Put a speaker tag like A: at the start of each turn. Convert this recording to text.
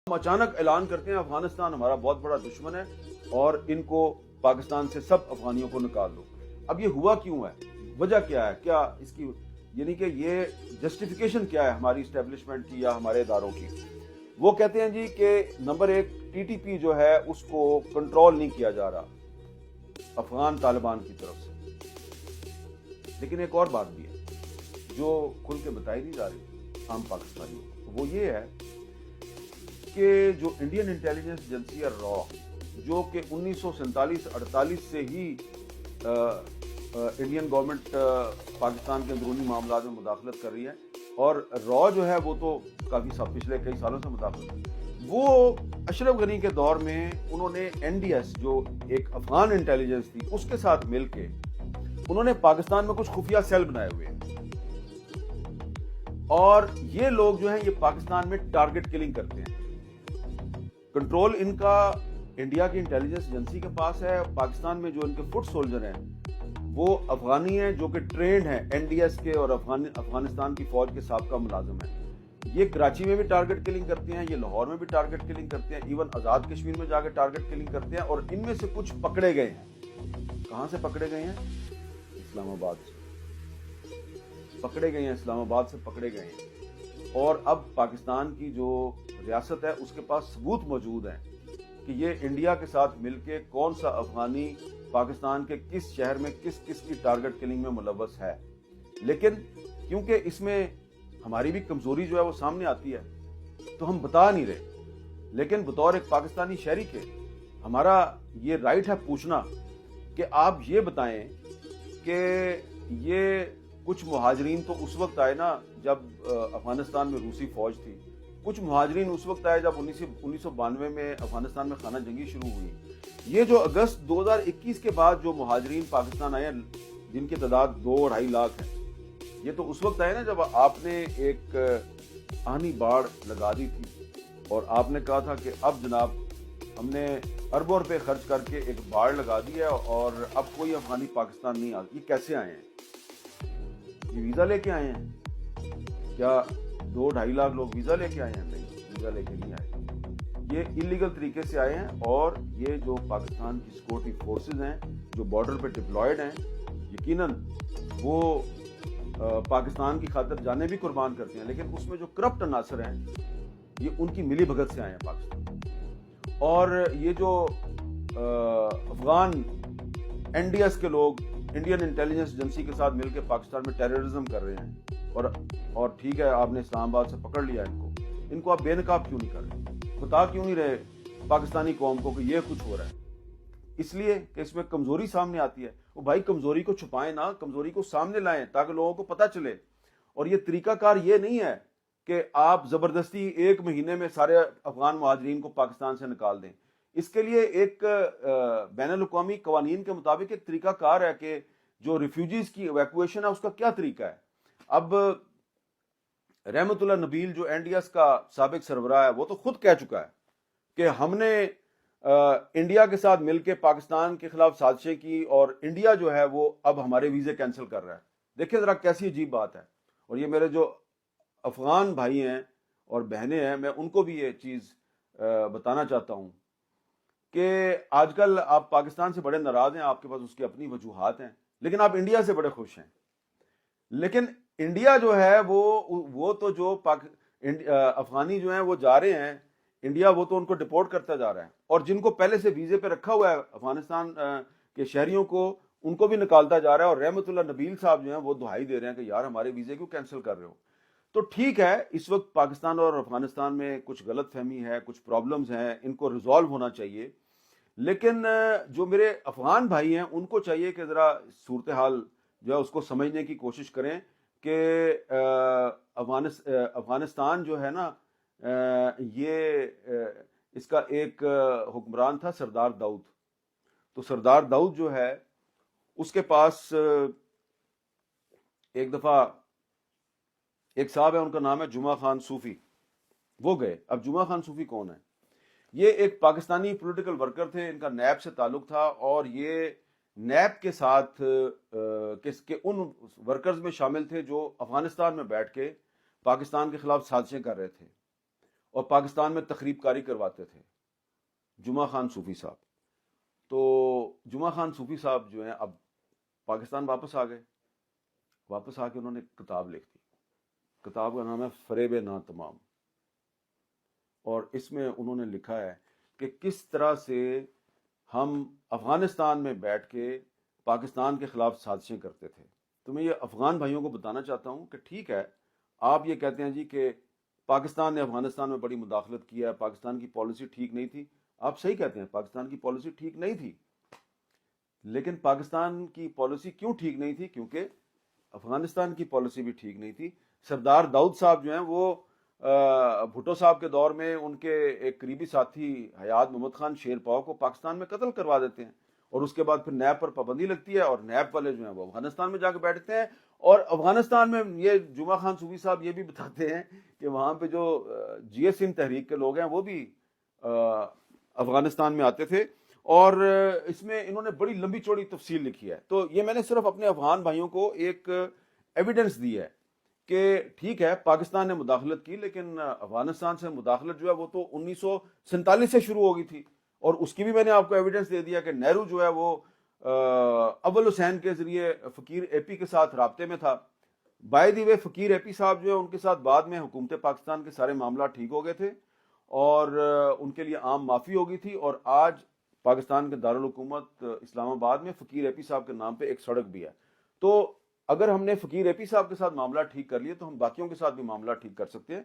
A: ہم اچانک اعلان کرتے ہیں افغانستان ہمارا بہت بڑا دشمن ہے اور ان کو پاکستان سے سب افغانیوں کو نکال دو. اب یہ ہوا کیوں ہے؟ وجہ کیا ہے؟ کیا اس کی یعنی کہ یہ جسٹیفیکیشن کیا ہے ہماری اسٹیبلشمنٹ کی یا ہمارے اداروں کی؟ وہ کہتے ہیں جی کہ نمبر ایک ٹی ٹی پی جو ہے اس کو کنٹرول نہیں کیا جا رہا افغان طالبان کی طرف سے. لیکن ایک اور بات بھی ہے جو کھل کے بتائی نہیں جا رہی عام پاکستانیوں کو، وہ یہ ہے کہ جو انڈین انٹیلیجنس ایجنسی ہے را، جو کہ 1947-48 سے ہی انڈین گورنمنٹ پاکستان کے اندرونی معاملات میں مداخلت کر رہی ہے، اور را جو ہے وہ تو کافی پچھلے کئی سالوں سے مداخلت، وہ اشرف غنی کے دور میں انہوں نے این ڈی ایس جو ایک افغان انٹیلیجنس تھی اس کے ساتھ مل کے انہوں نے پاکستان میں کچھ خفیہ سیل بنائے ہوئے ہیں، اور یہ لوگ جو ہیں یہ پاکستان میں ٹارگٹ کلنگ کرتے ہیں. کنٹرول ان کا انڈیا کی انٹیلیجنس ایجنسی کے پاس ہے. پاکستان میں جو ان کے فٹ سولجر ہیں وہ افغانی ہیں جو کہ ٹرینڈ ہیں این ڈی ایس کے اور افغانستان کی فوج کے سابقہ ملازم ہیں. یہ کراچی میں بھی ٹارگٹ کلنگ کرتے ہیں، یہ لاہور میں بھی ٹارگٹ کلنگ کرتے ہیں، ایون آزاد کشمیر میں جا کے ٹارگٹ کلنگ کرتے ہیں. اور ان میں سے کچھ پکڑے گئے ہیں. کہاں سے پکڑے گئے ہیں؟ اسلام آباد سے پکڑے گئے ہیں، اسلام آباد سے پکڑے گئے ہیں. اور اب پاکستان کی جو ریاست ہے اس کے پاس ثبوت موجود ہیں کہ یہ انڈیا کے ساتھ مل کے کون سا افغانی پاکستان کے کس شہر میں کس کس کی ٹارگٹ کلنگ میں ملوث ہے. لیکن کیونکہ اس میں ہماری بھی کمزوری جو ہے وہ سامنے آتی ہے تو ہم بتا نہیں رہے. لیکن بطور ایک پاکستانی شہری کے ہمارا یہ رائٹ ہے پوچھنا کہ آپ یہ بتائیں کہ یہ کچھ مہاجرین تو اس وقت آئے نا جب افغانستان میں روسی فوج تھی، کچھ مہاجرین اس وقت آئے جب 1992 میں افغانستان میں خانہ جنگی شروع ہوئی. یہ جو اگست 2021 کے بعد جو مہاجرین پاکستان آئے ہیں جن کی تعداد 2-2.5 لاکھ ہے، یہ تو اس وقت آئے نا جب آپ نے ایک آہنی باڑ لگا دی تھی اور آپ نے کہا تھا کہ اب جناب ہم نے اربوں روپے خرچ کر کے ایک باڑ لگا دی ہے اور اب کوئی افغانی پاکستان نہیں آتا. یہ کیسے آئے ہیں؟ یہ ویزا لے کے آئے ہیں؟ کیا 2-2.5 لاکھ لوگ ویزا لے کے آئے ہیں؟ نہیں، ویزا لے کے نہیں آئے. یہ انلیگل طریقے سے آئے ہیں. اور یہ جو پاکستان کی سیکورٹی فورسز ہیں جو بارڈر پہ ڈپلائیڈ ہیں، یقیناً وہ پاکستان کی خاطر جانیں بھی قربان کرتے ہیں، لیکن اس میں جو کرپٹ عناصر ہیں یہ ان کی ملی بھگت سے آئے ہیں پاکستان. اور یہ جو افغان این ڈی ایس کے لوگ انڈین انٹیلیجنس ایجنسی کے ساتھ مل کے پاکستان میں ٹیررزم کر رہے ہیں، اور ٹھیک ہے آپ نے اسلام آباد سے پکڑ لیا ان کو آپ بے نقاب کیوں نہیں کر رہے؟ بتا کیوں نہیں رہے پاکستانی قوم کو کہ یہ کچھ ہو رہا ہے؟ اس لیے کہ اس میں کمزوری سامنے آتی ہے. وہ بھائی کمزوری کو چھپائیں نا، کمزوری کو سامنے لائیں تاکہ لوگوں کو پتہ چلے. اور یہ طریقہ کار یہ نہیں ہے کہ آپ زبردستی 1 مہینے میں سارے افغان مہاجرین کو پاکستان سے نکال دیں. اس کے لیے ایک بین الاقوامی قوانین کے مطابق ایک طریقہ کار ہے کہ جو ریفیوجیز کی ایویکویشن ہے اس کا کیا طریقہ ہے. اب رحمت اللہ نبیل جو این ڈی ایس کا سابق سربراہ ہے وہ تو خود کہہ چکا ہے کہ ہم نے انڈیا کے ساتھ مل کے پاکستان کے خلاف سازشیں کی اور انڈیا جو ہے وہ اب ہمارے ویزے کینسل کر رہا ہے. دیکھیں ذرا کیسی عجیب بات ہے. اور یہ میرے جو افغان بھائی ہیں اور بہنیں ہیں میں ان کو بھی یہ چیز بتانا چاہتا ہوں کہ آج کل آپ پاکستان سے بڑے ناراض ہیں، آپ کے پاس اس کی اپنی وجوہات ہیں، لیکن آپ انڈیا سے بڑے خوش ہیں. لیکن انڈیا جو ہے وہ تو جو افغانی جو ہیں وہ جا رہے ہیں انڈیا، وہ تو ان کو ڈپورٹ کرتا جا رہا ہے. اور جن کو پہلے سے ویزے پہ رکھا ہوا ہے افغانستان کے شہریوں کو، ان کو بھی نکالتا جا رہا ہے. اور رحمت اللہ نبیل صاحب جو ہیں وہ دہائی دے رہے ہیں کہ یار ہمارے ویزے کیوں کینسل کر رہے ہو. تو ٹھیک ہے اس وقت پاکستان اور افغانستان میں کچھ غلط فہمی ہے، کچھ پرابلمز ہیں، ان کو ریزالو ہونا چاہیے. لیکن جو میرے افغان بھائی ہیں ان کو چاہیے کہ ذرا صورتحال جو ہے اس کو سمجھنے کی کوشش کریں کہ افغانستان جو ہے نا یہ اس کا ایک حکمران تھا سردار داؤد. تو سردار داؤد جو ہے اس کے پاس ایک دفعہ ایک صاحب ہے، ان کا نام ہے جمعہ خان صوفی، وہ گئے. اب جمعہ خان صوفی کون ہے؟ یہ ایک پاکستانی پولیٹیکل ورکر تھے، ان کا نیب سے تعلق تھا، اور یہ نیب کے ساتھ کے ان ورکرز میں شامل تھے جو افغانستان میں بیٹھ کے پاکستان کے خلاف سازشیں کر رہے تھے. اور پاکستان میں تخریب کاری کرواتے تھے، جمعہ خان صوفی صاحب. تو جمعہ خان صوفی صاحب جو ہیں اب پاکستان واپس آ گئے. واپس آ کے انہوں نے کتاب لکھ دی. کتاب کا نام ہے فریب ناتمام. اور اس میں انہوں نے لکھا ہے کہ کس طرح سے ہم افغانستان میں بیٹھ کے پاکستان کے خلاف سازشیں کرتے تھے. تو میں یہ افغان بھائیوں کو بتانا چاہتا ہوں کہ ٹھیک ہے، آپ یہ کہتے ہیں جی کہ پاکستان نے افغانستان میں بڑی مداخلت کی ہے، پاکستان کی پالیسی ٹھیک نہیں تھی. آپ صحیح کہتے ہیں، پاکستان کی پالیسی ٹھیک نہیں تھی. لیکن پاکستان کی پالیسی کیوں ٹھیک نہیں تھی؟ کیونکہ افغانستان کی پالیسی بھی ٹھیک نہیں تھی. سردار داؤد صاحب جو ہیں وہ بھٹو صاحب کے دور میں ان کے ایک قریبی ساتھی حیات محمد خان شیر پاؤ کو پاکستان میں قتل کروا دیتے ہیں، اور اس کے بعد پھر نیب پر پابندی لگتی ہے، اور نیب والے جو ہیں وہ افغانستان میں جا کے بیٹھتے ہیں. اور افغانستان میں یہ جمعہ خان صوفی صاحب یہ بھی بتاتے ہیں کہ وہاں پہ جو جی ایس سندھ تحریک کے لوگ ہیں وہ بھی افغانستان میں آتے تھے. اور اس میں انہوں نے بڑی لمبی چوڑی تفصیل لکھی ہے. تو یہ میں نے صرف اپنے افغان بھائیوں کو ایک ایویڈنس دی ہے کہ ٹھیک ہے پاکستان نے مداخلت کی، لیکن افغانستان سے مداخلت جو ہے وہ تو 1947 سے شروع ہو گئی تھی. اور اس کی بھی میں نے آپ کو ایویڈنس دے دیا کہ نہرو جو ہے وہ اول حسین کے ذریعے فقیر اے پی کے ساتھ رابطے میں تھا. بائی دی وے فقیر اے پی صاحب جو ہے ان کے ساتھ بعد میں حکومت پاکستان کے سارے معاملات ٹھیک ہو گئے تھے اور ان کے لیے عام معافی ہو گئی تھی. اور آج پاکستان کے دارالحکومت اسلام آباد میں فقیر اے پی صاحب کے نام پہ ایک سڑک بھی ہے. تو اگر ہم نے فقیر اے پی صاحب کے ساتھ معاملہ ٹھیک کر لیے تو ہم باقیوں کے ساتھ بھی معاملہ ٹھیک کر سکتے ہیں.